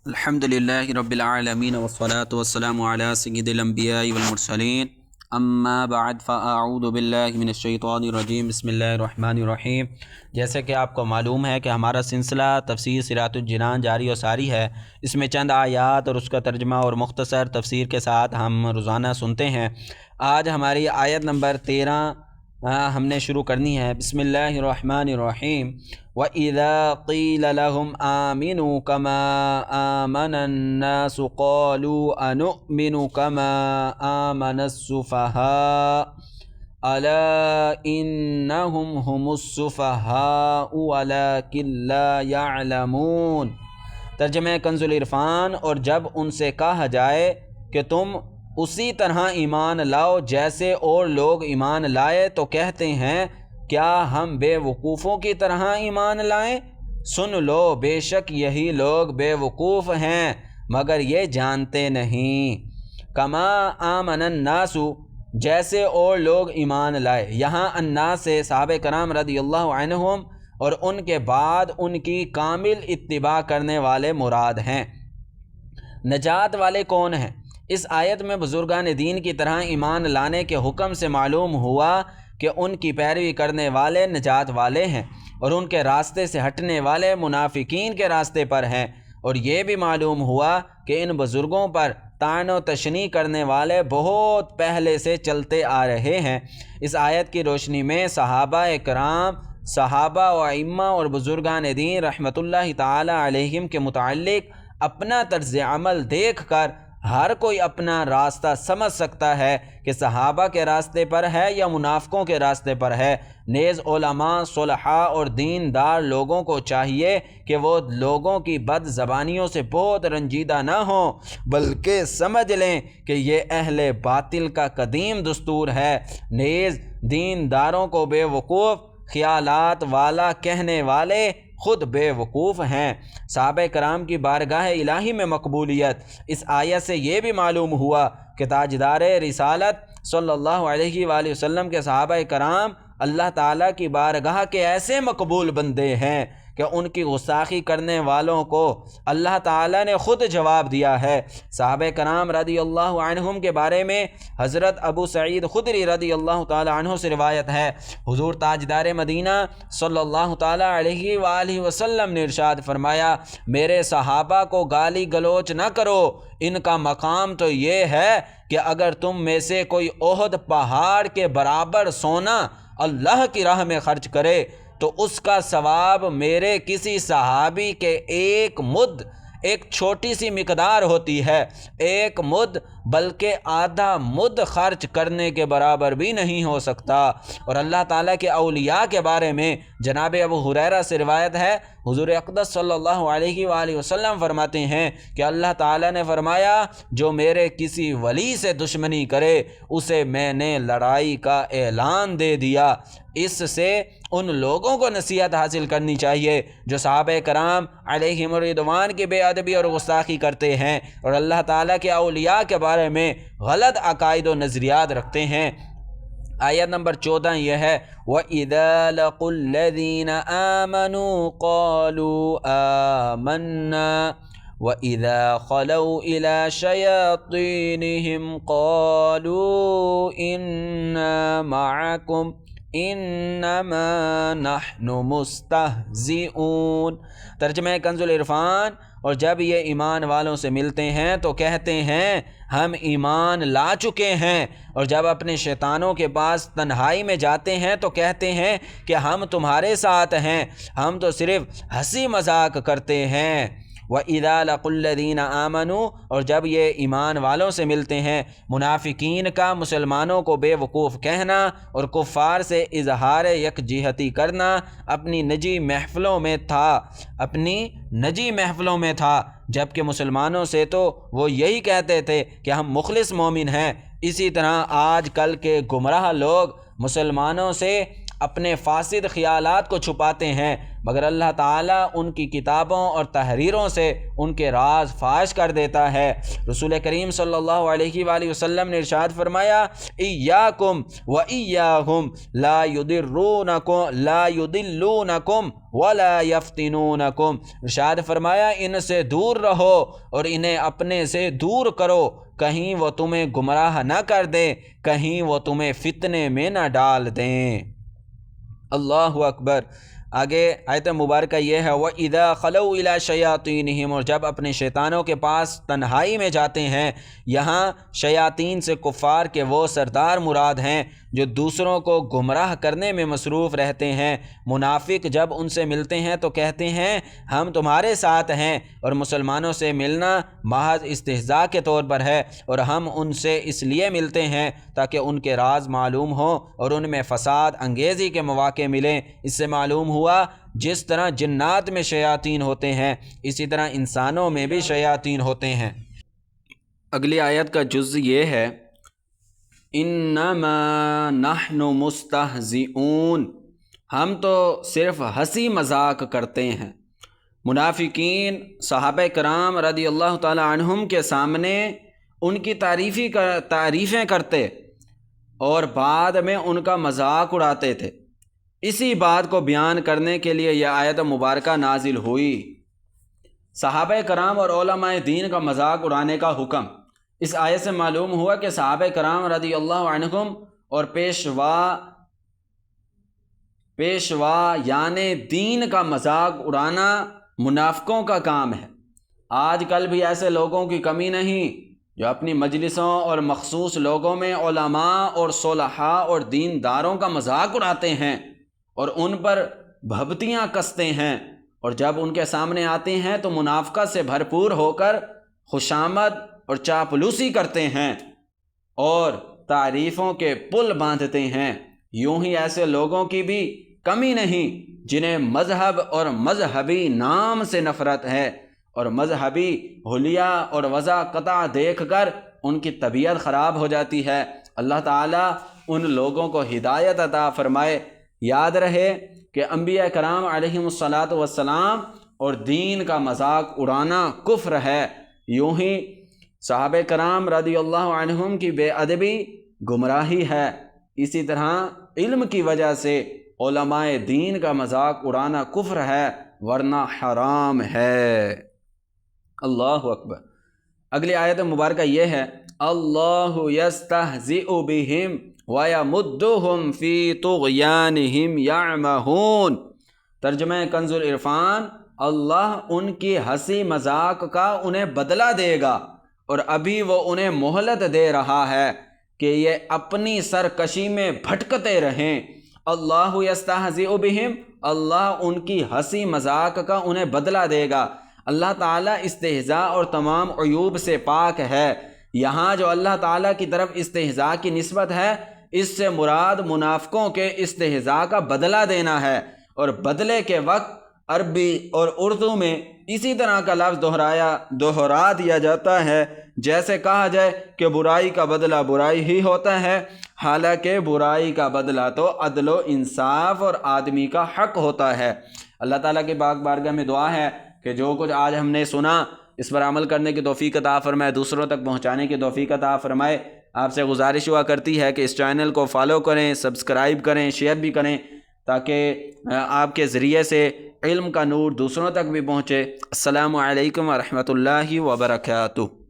الحمدللہ رب العالمین والصلاة والسلام علی سید الانبیاء والمرسلین اما بعد فاعوذ باللہ من الشیطان الرجیم بسم اللہ الرحمن الرحیم۔ جیسے کہ آپ کو معلوم ہے کہ ہمارا سلسلہ تفسیر صراط الجنان جاری و ساری ہے۔ اس میں چند آیات اور اس کا ترجمہ اور مختصر تفسیر کے ساتھ ہم روزانہ سنتے ہیں۔ آج ہماری آیت نمبر 13 ہم نے شروع کرنی ہے۔ بسم اللہ الرحمن الرحیم۔ وَإِذَا قِيلَ لَهُمْ آمِنُوا كَمَا آمَنَ النَّاسُ قَالُوا أَنُؤْمِنُ كَمَا آمَنَ السُّفَهَاءُ أَلَا إِنَّهُمْ هُمُ السُّفَهَاءُ وَلَكِنْ لَا يَعْلَمُونَ۔ ترجمہ کنز العرفان۔ اور جب ان سے کہا جائے کہ تم اسی طرح ایمان لاؤ جیسے اور لوگ ایمان لائے تو کہتے ہیں کیا ہم بے وقوفوں کی طرح ایمان لائیں؟ سن لو بے شک یہی لوگ بے وقوف ہیں مگر یہ جانتے نہیں۔ کما آمن الناس، جیسے اور لوگ ایمان لائے۔ یہاں الناس سے صحابہ کرام رضی اللہ عنہم اور ان کے بعد ان کی کامل اتباع کرنے والے مراد ہیں۔ نجات والے کون ہیں؟ اس آیت میں بزرگان دین کی طرح ایمان لانے کے حکم سے معلوم ہوا کہ ان کی پیروی کرنے والے نجات والے ہیں اور ان کے راستے سے ہٹنے والے منافقین کے راستے پر ہیں۔ اور یہ بھی معلوم ہوا کہ ان بزرگوں پر طعن و تشنیع کرنے والے بہت پہلے سے چلتے آ رہے ہیں۔ اس آیت کی روشنی میں صحابہ کرام، صحابہ و ائمہ اور بزرگان دین رحمۃ اللہ تعالی علیہم کے متعلق اپنا طرز عمل دیکھ کر ہر کوئی اپنا راستہ سمجھ سکتا ہے کہ صحابہ کے راستے پر ہے یا منافقوں کے راستے پر ہے۔ نیز علماء، صلحاء اور دیندار لوگوں کو چاہیے کہ وہ لوگوں کی بد زبانیوں سے بہت رنجیدہ نہ ہوں بلکہ سمجھ لیں کہ یہ اہل باطل کا قدیم دستور ہے۔ نیز دینداروں کو بے وقوف خیالات والا کہنے والے خود بے وقوف ہیں۔ صحابہ کرام کی بارگاہ الہی میں مقبولیت۔ اس آیت سے یہ بھی معلوم ہوا کہ تاجدار رسالت صلی اللہ علیہ وآلہ وسلم کے صحابہ کرام اللہ تعالیٰ کی بارگاہ کے ایسے مقبول بندے ہیں کہ ان کی گستاخی کرنے والوں کو اللہ تعالیٰ نے خود جواب دیا ہے۔ صحابہ کرام رضی اللہ عنہم کے بارے میں حضرت ابو سعید خدری رضی اللہ تعالیٰ عنہ سے روایت ہے، حضور تاجدار مدینہ صلی اللہ تعالیٰ علیہ وآلہ وسلم نے ارشاد فرمایا، میرے صحابہ کو گالی گلوچ نہ کرو، ان کا مقام تو یہ ہے کہ اگر تم میں سے کوئی احد پہاڑ کے برابر سونا اللہ کی راہ میں خرچ کرے تو اس کا ثواب میرے کسی صحابی کے ایک مد، ایک چھوٹی سی مقدار ہوتی ہے، ایک مد بلکہ آدھا مد خرچ کرنے کے برابر بھی نہیں ہو سکتا۔ اور اللہ تعالیٰ کے اولیاء کے بارے میں جناب ابو ہریرہ سے روایت ہے، حضور اقدس صلی اللہ علیہ وآلہ وسلم فرماتے ہیں کہ اللہ تعالیٰ نے فرمایا جو میرے کسی ولی سے دشمنی کرے اسے میں نے لڑائی کا اعلان دے دیا۔ اس سے ان لوگوں کو نصیحت حاصل کرنی چاہیے جو صحابہ کرام علیہم الرضوان کی بے ادبی اور گستاخی کرتے ہیں اور اللہ تعالیٰ کے اولیاء کے بارے میں غلط عقائد و نظریات رکھتے ہیں۔ آیت نمبر 14 یہ ہے، وَإِذَا لَقُوا الَّذِينَ آمَنُوا قَالُوا آمَنَّا وَإِذَا خَلَوْا إِلَى شَيَاطِينِهِمْ قَالُوا إِنَّا مَعَكُمْ انما نحن مستہزئون۔ ترجمہ کنز العرفان۔ اور جب یہ ایمان والوں سے ملتے ہیں تو کہتے ہیں ہم ایمان لا چکے ہیں، اور جب اپنے شیطانوں کے پاس تنہائی میں جاتے ہیں تو کہتے ہیں کہ ہم تمہارے ساتھ ہیں، ہم تو صرف ہنسی مذاق کرتے ہیں۔ وَإِذَا لَقُوا الَّذِينَ آمَنُوا، اور جب یہ ایمان والوں سے ملتے ہیں، منافقین کا مسلمانوں کو بے وقوف کہنا اور کفار سے اظہار یکجہتی کرنا اپنی نجی محفلوں میں تھا، جبکہ مسلمانوں سے تو وہ یہی کہتے تھے کہ ہم مخلص مومن ہیں۔ اسی طرح آج کل کے گمراہ لوگ مسلمانوں سے اپنے فاسد خیالات کو چھپاتے ہیں، مگر اللہ تعالیٰ ان کی کتابوں اور تحریروں سے ان کے راز فاش کر دیتا ہے۔ رسول کریم صلی اللہ علیہ وآلہ وسلم نے ارشاد فرمایا، ایاکم و ایاہم لا یضلونکم ولا یفتنونکم۔ ارشاد فرمایا، ان سے دور رہو اور انہیں اپنے سے دور کرو، کہیں وہ تمہیں گمراہ نہ کر دیں، کہیں وہ تمہیں فتنے میں نہ ڈال دیں۔ اللہ اکبر۔ آگے آیت مبارکہ یہ ہے، وَإِذَا خَلَوْا إِلَىٰ شَيَاطِينِهِمْ، اور جب اپنے شیطانوں کے پاس تنہائی میں جاتے ہیں۔ یہاں شیاطین سے کفار کے وہ سردار مراد ہیں جو دوسروں کو گمراہ کرنے میں مصروف رہتے ہیں۔ منافق جب ان سے ملتے ہیں تو کہتے ہیں ہم تمہارے ساتھ ہیں، اور مسلمانوں سے ملنا محض استہزاء کے طور پر ہے، اور ہم ان سے اس لیے ملتے ہیں تاکہ ان کے راز معلوم ہوں اور ان میں فساد انگیزی کے مواقع ملیں۔ اس سے معلوم ہوا جس طرح جنات میں شیاطین ہوتے ہیں، اسی طرح انسانوں میں بھی شیاطین ہوتے ہیں۔ اگلی آیت کا جز یہ ہے، انما نحن مستہزئون، ہم تو صرف ہنسی مذاق کرتے ہیں۔ منافقین صحابہ کرام رضی اللہ تعالی عنہم کے سامنے ان کی تعریفیں کرتے اور بعد میں ان کا مذاق اڑاتے تھے۔ اسی بات کو بیان کرنے کے لیے یہ آیت مبارکہ نازل ہوئی۔ صحابہ کرام اور علماء دین کا مذاق اڑانے کا حکم، اس آیت سے معلوم ہوا کہ صحابہ کرام رضی اللہ عنہم اور پیشوا یعنی دین کا مذاق اڑانا منافقوں کا کام ہے۔ آج کل بھی ایسے لوگوں کی کمی نہیں جو اپنی مجلسوں اور مخصوص لوگوں میں علماء اور صلحاء اور دینداروں کا مذاق اڑاتے ہیں اور ان پر بھبتیاں کستے ہیں، اور جب ان کے سامنے آتے ہیں تو منافقت سے بھرپور ہو کر خوشامد اور چاپلوسی کرتے ہیں اور تعریفوں کے پل باندھتے ہیں۔ یوں ہی ایسے لوگوں کی بھی کمی نہیں جنہیں مذہب اور مذہبی نام سے نفرت ہے، اور مذہبی حلیہ اور وضاقطع دیکھ کر ان کی طبیعت خراب ہو جاتی ہے۔ اللہ تعالیٰ ان لوگوں کو ہدایت عطا فرمائے۔ یاد رہے کہ انبیاء کرام علیہم السلام اور دین کا مذاق اڑانا کفر ہے۔ یوں ہی صحابہ کرام رضی اللہ عنہم کی بے ادبی گمراہی ہے، اسی طرح علم کی وجہ سے علماء دین کا مذاق اڑانا کفر ہے، ورنہ حرام ہے۔ اللہ اکبر۔ اگلی آیت مبارکہ یہ ہے، اللہ یستہزئ بہم وَيَمُدُّهُمْ فِي طُغْيَانِهِمْ يَعْمَهُونَ۔ ترجمہ کنز العرفان، اللہ ان کی ہنسی مذاق کا انہیں بدلہ دے گا، اور ابھی وہ انہیں مہلت دے رہا ہے کہ یہ اپنی سرکشی میں بھٹکتے رہیں۔ اللہ یستہزئ بہم، اللہ ان کی ہنسی مذاق کا انہیں بدلہ دے گا۔ اللہ تعالیٰ استہزاء اور تمام عیوب سے پاک ہے۔ یہاں جو اللہ تعالیٰ کی طرف استہزاء کی نسبت ہے، اس سے مراد منافقوں کے استہزاء کا بدلہ دینا ہے، اور بدلے کے وقت عربی اور اردو میں اسی طرح کا لفظ دہرا دیا جاتا ہے جیسے کہا جائے کہ برائی کا بدلہ برائی ہی ہوتا ہے، حالانکہ برائی کا بدلہ تو عدل و انصاف اور آدمی کا حق ہوتا ہے۔ اللہ تعالیٰ کی پاک بارگاہ میں دعا ہے کہ جو کچھ آج ہم نے سنا اس پر عمل کرنے کی توفیق عطا فرمائے، دوسروں تک پہنچانے کی توفیق عطا فرمائے۔ آپ سے گزارش ہوا کرتی ہے کہ اس چینل کو فالو کریں، سبسکرائب کریں، شیئر بھی کریں، تاکہ آپ کے ذریعے سے علم کا نور دوسروں تک بھی پہنچے۔ السلام علیکم ورحمۃ اللہ وبرکاتہ۔